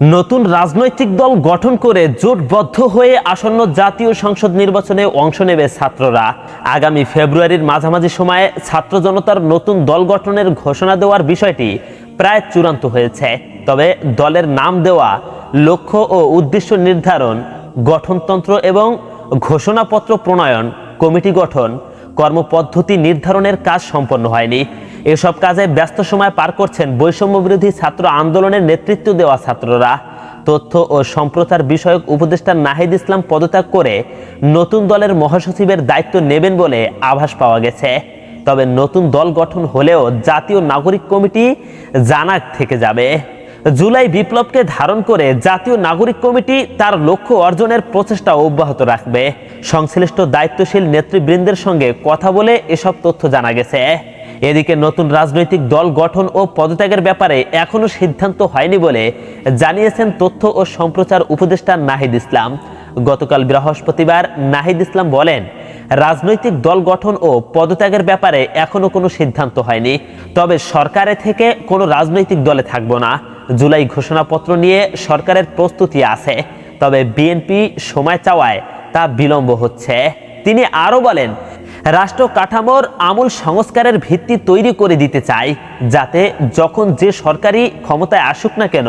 নতুন রাজনৈতিক দল গঠন করে জোটবদ্ধ হয়ে আসন্ন জাতীয় সংসদ নির্বাচনে অংশ নেবে ছাত্ররা। আগামী ফেব্রুয়ারির মাঝামাঝি সময়ে ছাত্র জনতার নতুন দল গঠনের ঘোষণা দেওয়ার বিষয়টি প্রায় চূড়ান্ত হয়েছে। তবে দলের নাম দেওয়া, লক্ষ্য ও উদ্দেশ্য নির্ধারণ, গঠনতন্ত্র এবং ঘোষণাপত্র প্রণয়ন, কমিটি গঠন, কর্মপদ্ধতি নির্ধারণের কাজ সম্পন্ন হয়নি। এসব কাজে ব্যস্ত সময় পার করছেন বৈষম্য বিরোধী ছাত্র আন্দোলনের নেতৃত্ব দেওয়া ছাত্ররা। তথ্য ও সম্প্রচার বিষয়ক উপদেষ্টা নাহিদ ইসলাম পদত্যাগ করে নতুন দলের মহাসচিবের দায়িত্ব নেবেন বলে আভাস পাওয়া গেছে। তবে নতুন দল গঠন হলেও জাতীয় নাগরিক কমিটি জানাক থেকে যাবে। জুলাই বিপ্লবকে ধারণ করে জাতীয় নাগরিক কমিটি তার লক্ষ্য অর্জনের প্রচেষ্টা অব্যাহত রাখবে। সংশ্লিষ্ট দায়িত্বশীল নেতৃবৃন্দের সঙ্গে কথা বলে এসব তথ্য জানা গেছে। এদিকে নতুন রাজনৈতিক দল গঠন ও পদত্যাগের ব্যাপারে এখনো সিদ্ধান্ত হয়নি বলে জানিয়েছেন তথ্য ও সম্প্রচার উপদেষ্টা নাহিদ ইসলাম। গতকাল বৃহস্পতিবার নাহিদ ইসলাম বলেন, রাজনৈতিক দল গঠন ও পদত্যাগের ব্যাপারে এখনো কোনো সিদ্ধান্ত হয়নি। তবে সরকারে থেকে কোনো রাজনৈতিক দলে থাকব না। জুলাই ঘোষণাপত্র নিয়ে সরকারের প্রস্তুতি আছে, তবে বিএনপি সময় চাওয়ায় তা বিলম্ব হচ্ছে। তিনি আরো বলেন, রাষ্ট্র কাঠামোর আমূল সংস্কারের ভিত্তি তৈরি করে দিতে চাই, যাতে যখন যে সরকারি ক্ষমতায় আসুক না কেন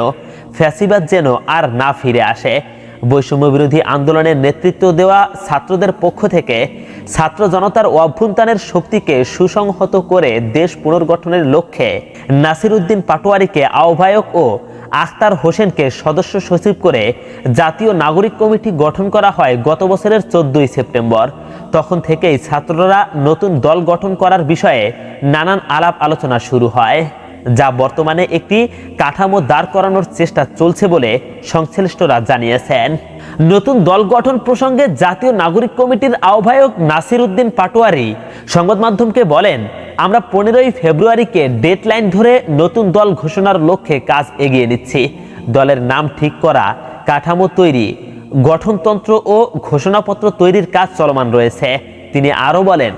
ফ্যাসিবাদ যেন আর না ফিরে আসে। বৈষম্য বিরোধী আন্দোলনের নেতৃত্ব দেওয়া ছাত্রদের পক্ষ থেকে ছাত্র জনতার অভ্যুত্থানের শক্তিকে সুসংহত করে দেশ পুনর্গঠনের লক্ষ্যে নাসির উদ্দিন পাটোয়ারীকে আহ্বায়ক ও আখতার হোসেনকে সদস্য সচিব করে জাতীয় নাগরিক কমিটি গঠন করা হয় গত বছরের 14ই সেপ্টেম্বর। তখন থেকেই ছাত্ররা নতুন দল গঠন করার বিষয়ে নানান আলাপ আলোচনা শুরু হয়, যা বর্তমানে একটি কাঠামো দাঁড় করানোর চেষ্টা চলছে বলে সংশ্লিষ্টরা জানিয়েছেন। নতুন দল গঠন প্রসঙ্গে জাতীয় নাগরিক কমিটির আহ্বায়ক নাসির উদ্দিন পাটোয়ারী সংবাদ মাধ্যমকে বলেন, আমরা 15ই ফেব্রুয়ারিকে ডেডলাইন ধরে নতুন দল ঘোষণার লক্ষ্যে কাজ এগিয়ে নিচ্ছি। দলের নাম ঠিক করা, কাঠামো তৈরি, গঠনতন্ত্র ও ঘোষণাপত্র তৈরির কাজ চলমান রয়েছে। তিনি আরো বলেন,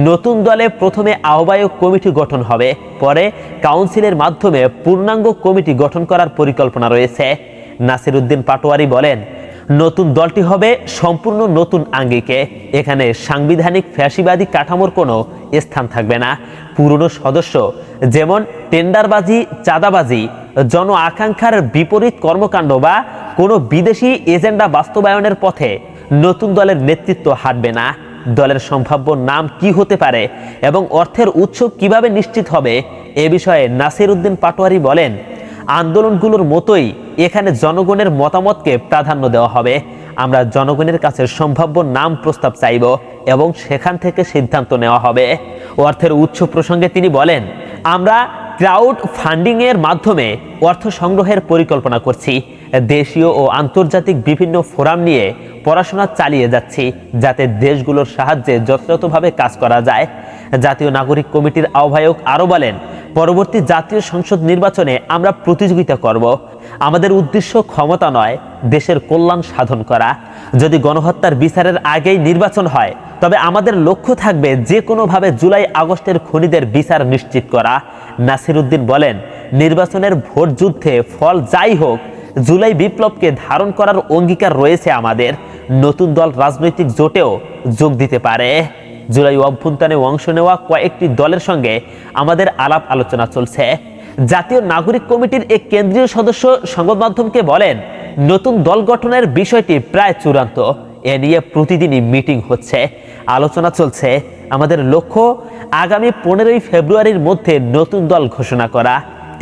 নতুন দলে প্রথমে আহ্বায়ক কমিটি গঠন হবে, পরে কাউন্সিলের মাধ্যমে পূর্ণাঙ্গ কমিটি গঠন করার পরিকল্পনা রয়েছে। নাসির উদ্দিন পাটোয়ারী বলেন, নতুন দলটি হবে সম্পূর্ণ নতুন আঙ্গিকে। এখানে সাংবিধানিক ফ্যাসিবাদী কাঠামোর কোনো স্থান থাকবে না। পুরনো সদস্য যেমন টেন্ডারবাজি, চাঁদাবাজি, জন আকাঙ্ক্ষার বিপরীত কর্মকাণ্ড বা কোনো বিদেশি এজেন্ডা বাস্তবায়নের পথে নতুন দলের নেতৃত্ব হাঁটবে না। দলের সম্ভাব্য নাম কি হতে পারে এবং অর্থের উৎস কিভাবে নিশ্চিত হবে, এ বিষয়ে নাসির উদ্দিন পাটোয়ারী বলেন, আন্দোলনগুলোর মতোই এখানে জনগণের মতামতকে প্রাধান্য দেওয়া হবে। আমরা জনগণের কাছে সম্ভাব্য নাম প্রস্তাব চাইব এবং সেখান থেকে সিদ্ধান্ত নেওয়া হবে। অর্থের উৎস প্রসঙ্গে তিনি বলেন, আমরা ক্রাউড ফান্ডিং এর মাধ্যমে অর্থ সংগ্রহের পরিকল্পনা করছি। দেশীয় ও আন্তর্জাতিক বিভিন্ন ফোরাম নিয়ে পড়াশোনা চালিয়ে যাচ্ছি, যাতে দেশগুলোর সাহায্যে যথাযথভাবে কাজ করা যায়। জাতীয় নাগরিক কমিটির আহ্বায়ক আরো বলেন, পরবর্তী জাতীয় সংসদ নির্বাচনে আমরা প্রতিযোগিতা করব। আমাদের উদ্দেশ্য ক্ষমতা নয়, দেশের কল্যাণ সাধন করা। যদি গণহত্যার বিচারের আগেই নির্বাচন হয়, তবে আমাদের লক্ষ্য থাকবে যে কোনোভাবে জুলাই আগস্টের খুনিদের বিচার নিশ্চিত করা। নাসির উদ্দিন বলেন, নির্বাচনের ভোট যুদ্ধে ফল যাই হোক, জুলাই বিপ্লবকে ধারণ করার অঙ্গীকার রয়েছে আমাদের। নতুন দল রাজনৈতিক জোটেও যোগ দিতে পারে। জুলাই অভ্যুত্থানে অংশ নেওয়া কয়েকটি দলের সঙ্গে আমাদের আলাপ আলোচনা চলছে। জাতীয় নাগরিক কমিটির এক কেন্দ্রীয় সদস্য সংবাদ মাধ্যমকে বলেন, নতুন দল গঠনের বিষয়টি প্রায় চূড়ান্ত। এ নিয়ে প্রতিদিনই মিটিং হচ্ছে, আলোচনা চলছে। আমাদের লক্ষ্য আগামী 15ই ফেব্রুয়ারির মধ্যে নতুন দল ঘোষণা করা।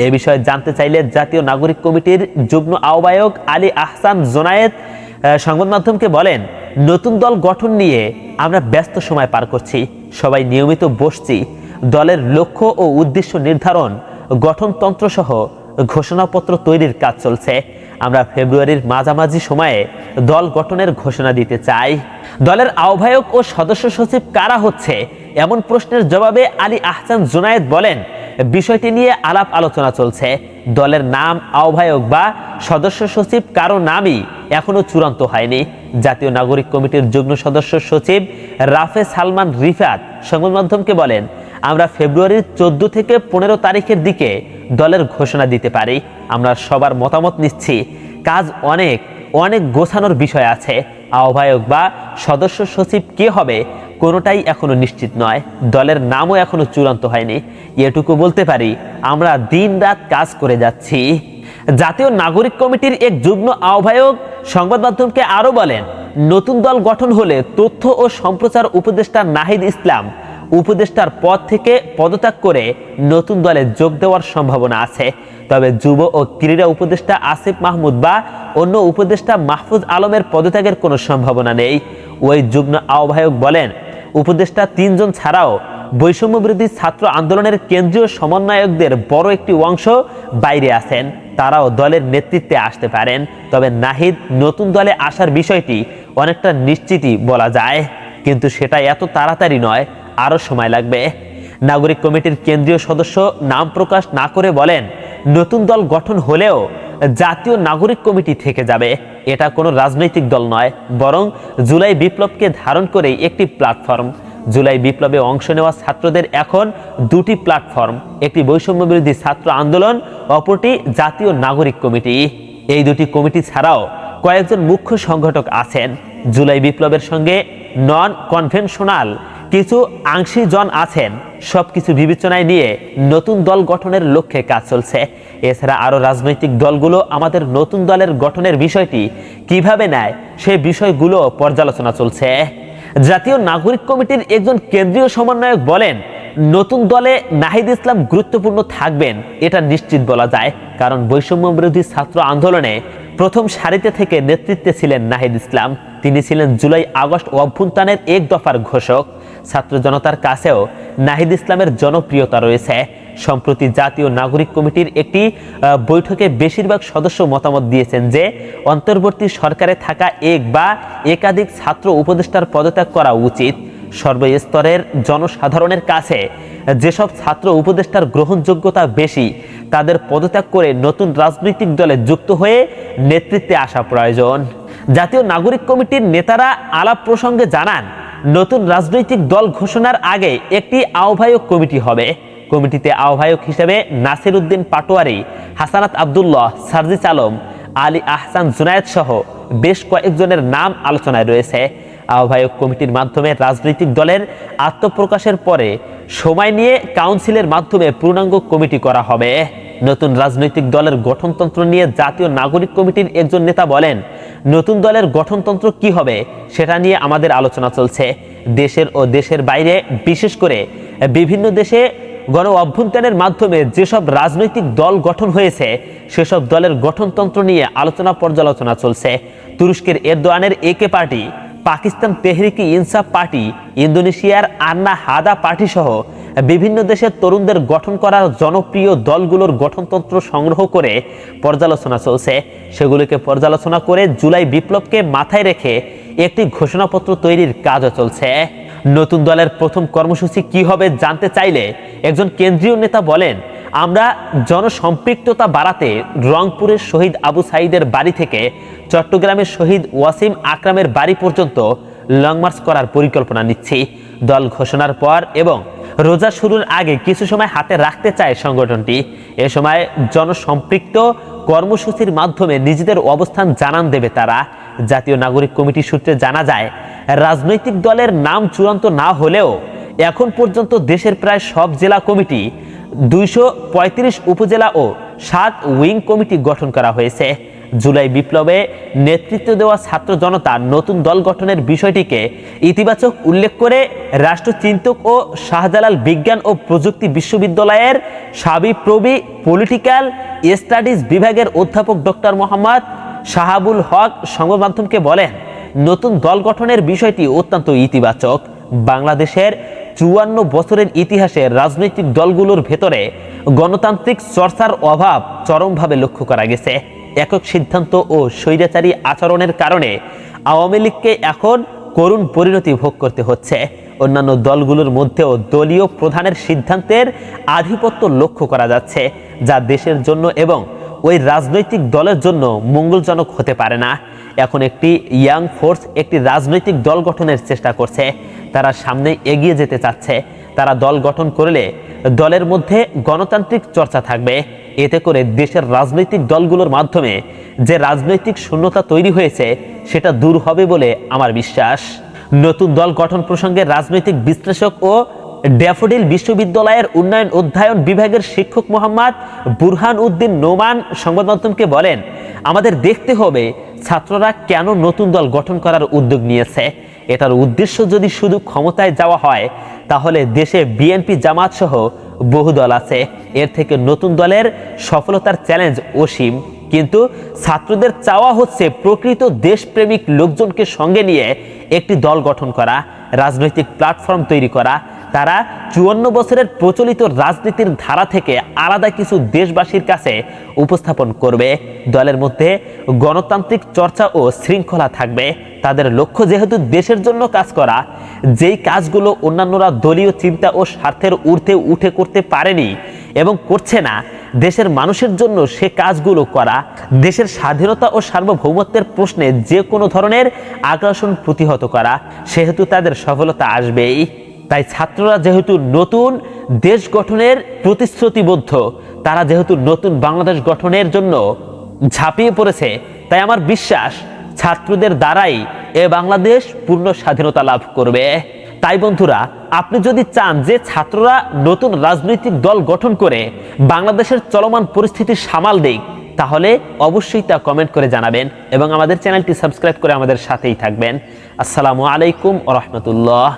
এ বিষয়ে জানতে চাইলে জাতীয় নাগরিক কমিটির যুগ্ম আহ্বায়ক আলী আহসান জোনায়েদ সংবাদ মাধ্যমকে বলেন, নতুন দল গঠন নিয়ে আমরা ব্যস্ত সময় পার করছি। সবাই নিয়মিত বসছি। দলের লক্ষ্য ও উদ্দেশ্য নির্ধারণ, গঠনতন্ত্র সহ ঘোষণাপত্র তৈরির কাজ চলছে। আমরা ফেব্রুয়ারির মাঝামাঝি সময়ে দল গঠনের ঘোষণা দিতে চাই। দলের আহ্বায়ক ও সদস্য সচিব কারা হচ্ছে, এমন প্রশ্নের জবাবে আলী আহসান জোনায়েদ বলেন, বিষয়টি নিয়ে আলাপ আলোচনা চলছে। দলের নাম, আহ্বায়ক বা সদস্য সচিব কারো নামই এখনো চূড়ান্ত হয়নি। জাতীয় নাগরিক কমিটির যুগ্ম সদস্য সচিব রাফে সালমান রিফাত সংবাদ মাধ্যমকে বলেন, আমরা ফেব্রুয়ারির 14 থেকে 15 তারিখের দিকে দলের ঘোষণা দিতে পারি। আমরা সবার মতামত নিচ্ছি। কাজ অনেক অনেক গোছানোর বিষয় আছে। আহ্বায়ক বা সদস্য সচিব কে হবে কোনোটাই এখনো নিশ্চিত নয়, দলের নামও এখনো চূড়ান্ত হয়নি। এটুকু বলতে পারি, আমরা দিনরাত কাজ করে যাচ্ছি। জাতীয় নাগরিক কমিটির এক যুগ্ম আহ্বায়ক সংবাদ মাধ্যমকে আরো বলেন, নতুন দল গঠন হলে তথ্য ও সম্প্রচার উপদেষ্টা নাহিদ ইসলাম উপদেষ্টার পদ থেকে পদত্যাগ করে নতুন দলে যোগ দেওয়ার সম্ভাবনা আছে। তবে যুব ও ক্রীড়া উপদেষ্টা আসিফ মাহমুদ বা অন্য উপদেষ্টা মাহফুজ আলমের পদত্যাগের কোনো সম্ভাবনা নেই। ওই যুগ্ম আহ্বায়ক বলেন, উপদেষ্টা 3 জন ছাড়াও বৈষম্য বিরোধী ছাত্র আন্দোলনের কেন্দ্রীয় সমন্বয়কদের বড় একটি অংশ বাইরে আছেন, তারাও দলের নেতৃত্বে আসতে পারেন। তবে নাহিদ নতুন দলে আসার বিষয়টি অনেকটা নিশ্চিতই বলা যায়, কিন্তু সেটা এত তাড়াতাড়ি নয়, আরো সময় লাগবে। নাগরিক কমিটির কেন্দ্রীয় সদস্য নাম প্রকাশ না করে বলেন, নতুন দল গঠন হলেও জাতীয় নাগরিক কমিটি থেকে যাবে। এটা কোনো রাজনৈতিক দল নয়, বরং জুলাই বিপ্লবকে ধারণ করেই একটি প্ল্যাটফর্ম। জুলাই বিপ্লবে অংশ নেওয়া ছাত্রদের এখন 2টি প্ল্যাটফর্ম, একটি বৈষম্য বিরোধী ছাত্র আন্দোলন, অপরটি জাতীয় নাগরিক কমিটি। এই 2টি কমিটি ছাড়াও কয়েকজন মুখ্য সংগঠক আছেন। জুলাই বিপ্লবের সঙ্গে নন কনভেনশনাল কিছু আংশিকজন আছেন। সবকিছু বিবেচনায় নিয়ে নতুন দল গঠনের লক্ষ্যে কাজ চলছে। এছাড়া আরো রাজনৈতিক দলগুলো আমাদের নতুন দলের গঠনের বিষয়টি কিভাবে নেয় সে বিষয়গুলো পর্যালোচনা চলছে। জাতীয় নাগরিক কমিটির একজন কেন্দ্রীয় সমন্বয়ক বলেন, নতুন দলে নাহিদ ইসলাম গুরুত্বপূর্ণ থাকবেন এটা নিশ্চিত বলা যায়, কারণ বৈষম্য বিরোধী ছাত্র আন্দোলনে প্রথম সারিতে থেকে নেতৃত্বে ছিলেন নাহিদ ইসলাম। তিনি ছিলেন জুলাই আগস্ট অভ্যুত্থানের এক দফার ঘোষক। ছাত্র জনতার কাছেও নাহিদ ইসলামের জনপ্রিয়তা রয়েছে। সম্প্রতি জাতীয় নাগরিক কমিটির একটি বৈঠকে বেশিরভাগ সদস্য মতামত দিয়েছেন যে অন্তর্বর্তী সরকারে থাকা এক বা একাধিক ছাত্র উপদেষ্টার পদত্যাগ করা উচিত। সর্বস্তরের জনসাধারণের কাছে যেসব ছাত্র উপদেষ্টার গ্রহণযোগ্যতা বেশি তাদের পদত্যাগ করে নতুন রাজনৈতিক দলে যুক্ত হয়ে নেতৃত্বে আসা প্রয়োজন। জাতীয় নাগরিক কমিটির নেতারা আলাপ প্রসঙ্গে জানান, নতুন রাজনৈতিক দল ঘোষণার আগে একটি আহ্বায়ক কমিটি হবে। কমিটিতে আহ্বায়ক হিসেবে নাসির উদ্দিন পাটোয়ারি, হাসানাত আব্দুল্লাহ, সার্জিস আলম, আলী আহসান জুনায়েদ সহ বেশ কয়েকজনের নাম আলোচনায় রয়েছে। আহ্বায়ক কমিটির মাধ্যমে রাজনৈতিক দলের আত্মপ্রকাশের পরে সময় নিয়ে কাউন্সিলের মাধ্যমে পূর্ণাঙ্গ কমিটি করা হবে। নতুন রাজনৈতিক দলের গঠনতন্ত্র নিয়ে জাতীয় নাগরিক কমিটির একজন নেতা বলেন, নতুন দলের গঠনতন্ত্র কি হবে সেটা নিয়ে আমাদের আলোচনা চলছে। দেশের ও দেশের বাইরে, বিশেষ করে বিভিন্ন দেশে গণ অভ্যুত্থানের মাধ্যমে যেসব রাজনৈতিক দল গঠন হয়েছে সেসব দলের গঠনতন্ত্র নিয়ে আলোচনা পর্যালোচনা চলছে। তুরস্কের এরদোয়ানের একে পার্টি, পাকিস্তান তেহরিকি ইনসাফ পার্টি, ইন্দোনেশিয়ার আন্না হাদা পার্টি সহ বিভিন্ন দেশের তরুণদের গঠন করার জনপ্রিয় দলগুলোর গঠনতন্ত্র সংগ্রহ করে পর্যালোচনা চলছে। সেগুলিকে পর্যালোচনা করে জুলাই বিপ্লবকে মাথায় রেখে একটি ঘোষণাপত্র তৈরির কাজও চলছে। নতুন দলের প্রথম কর্মসূচি কি হবে জানতে চাইলে একজন কেন্দ্রীয় নেতা বলেন, আমরা জনসম্পৃক্ততা বাড়াতে রংপুরের শহীদ আবু সাইদের বাড়ি থেকে চট্টগ্রামের শহীদ ওয়াসিম আকরামের বাড়ি পর্যন্ত লং মার্চ করার পরিকল্পনা নিচ্ছি। দল ঘোষণার পর এবং রোজা শুরুর আগে কিছু সময় হাতে রাখতে চায় সংগঠনটি। এ সময় জনসম্পৃক্ত কর্মসূচির মাধ্যমে নিজেদের অবস্থান জানান দেবে তারা। জাতীয় নাগরিক কমিটি সূত্রে জানা যায়, রাজনৈতিক দলের নাম চূড়ান্ত না হলেও এখন পর্যন্ত দেশের প্রায় সব জেলা কমিটি, 235 উপজেলা ও 7 উইং কমিটি গঠন করা হয়েছে। জুলাই বিপ্লবে নেতৃত্ব দেওয়া ছাত্র জনতা নতুন দল গঠনের বিষয়টিকে ইতিবাচক উল্লেখ করে রাষ্ট্রচিন্তক ও শাহজালাল বিজ্ঞান ও প্রযুক্তি বিশ্ববিদ্যালয়ের সাবিপ্রবি পলিটিক্যাল স্টাডিজ বিভাগের অধ্যাপক ডক্টর মোহাম্মদ শাহাবুল হক সংবাদ মাধ্যমকে বলেন, নতুন দল গঠনের বিষয়টি অত্যন্ত ইতিবাচক। বাংলাদেশের 54 বছরের ইতিহাসে রাজনৈতিক দলগুলোর ভেতরে গণতান্ত্রিক চর্চার অভাব চরমভাবে লক্ষ্য করা গেছে। একক সিদ্ধান্ত ও স্বৈরাচারী আচরণের কারণে আওয়ামী লীগকে এখন করুণ পরিণতি ভোগ করতে হচ্ছে। অন্যান্য দলগুলোর মধ্যেও দলীয় প্রধানের সিদ্ধান্তের আধিপত্য লক্ষ্য করা যাচ্ছে, যা দেশের জন্য এবং ওই রাজনৈতিক দলের জন্য মঙ্গলজনক হতে পারে না। এখন একটি ইয়াং ফোর্স একটি রাজনৈতিক দল গঠনের চেষ্টা করছে। তারা সামনে এগিয়ে যেতে চাচ্ছে। তারা দল গঠন করলে দলের মধ্যে গণতান্ত্রিক চর্চা থাকবে। এতে করে দেশের রাজনৈতিক দলগুলোর মাধ্যমে যে রাজনৈতিক শূন্যতা তৈরি হয়েছে সেটা দূর হবে বলে আমার বিশ্বাস। নতুন দল গঠন প্রসঙ্গে রাজনৈতিক বিশ্লেষক ও ড্যাফোডিল বিশ্ববিদ্যালয়ের উন্নয়ন অধ্যয়ন বিভাগের শিক্ষক মোহাম্মদ বুরহান উদ্দিন নোমান সংবাদ মাধ্যমকে বলেন, আমাদের দেখতে হবে ছাত্ররা কেন নতুন দল গঠন করার উদ্যোগ নিয়েছে। এটার উদ্দেশ্য যদি শুধু ক্ষমতায় যাওয়া হয় তাহলে দেশে বিএনপি জামাত সহ বহু দল আছে, এর থেকে নতুন দলের সফলতার চ্যালেঞ্জ অসীম। কিন্তু ছাত্রদের চাওয়া হচ্ছে প্রকৃত দেশপ্রেমিক লোকজনকে সঙ্গে নিয়ে একটি দল গঠন করা, রাজনৈতিক প্ল্যাটফর্ম তৈরি করা। তারা 54 বছরের প্রচলিত রাজনীতির ধারা থেকে আলাদা কিছু দেশবাসীর কাছে উপস্থাপন করবে। দলের মধ্যে গণতান্ত্রিক চর্চা ও শৃঙ্খলা থাকবে। তাদের লক্ষ্য যেহেতু দেশের জন্য কাজ করা, যেই কাজগুলো অন্যান্যরা দলীয় চিন্তা ও স্বার্থের ঊর্ধ্বে উঠে করতে পারেনি এবং করছে না, দেশের মানুষের জন্য সে কাজগুলো করা, দেশের স্বাধীনতা ও সার্বভৌমত্বের প্রশ্নে যে কোনো ধরনের আগ্রাসন প্রতিহত করা, সেহেতু তাদের সফলতা আসবেই। তাই ছাত্ররা যেহেতু নতুন দেশ গঠনের প্রতিশ্রুতিবদ্ধ, তারা যেহেতু নতুন বাংলাদেশ গঠনের জন্য ঝাঁপিয়ে পড়েছে, তাই আমার বিশ্বাস ছাত্রদের দ্বারাই এ বাংলাদেশ পূর্ণ স্বাধীনতা লাভ করবে। তাই বন্ধুরা, আপনি যদি চান যে ছাত্ররা নতুন রাজনৈতিক দল গঠন করে বাংলাদেশের চলমান পরিস্থিতি সামাল দেয়, তাহলে অবশ্যই তা কমেন্ট করে জানাবেন এবং আমাদের চ্যানেলটি সাবস্ক্রাইব করে আমাদের সাথেই থাকবেন। আসসালামু আলাইকুম ওয়া রাহমাতুল্লাহ।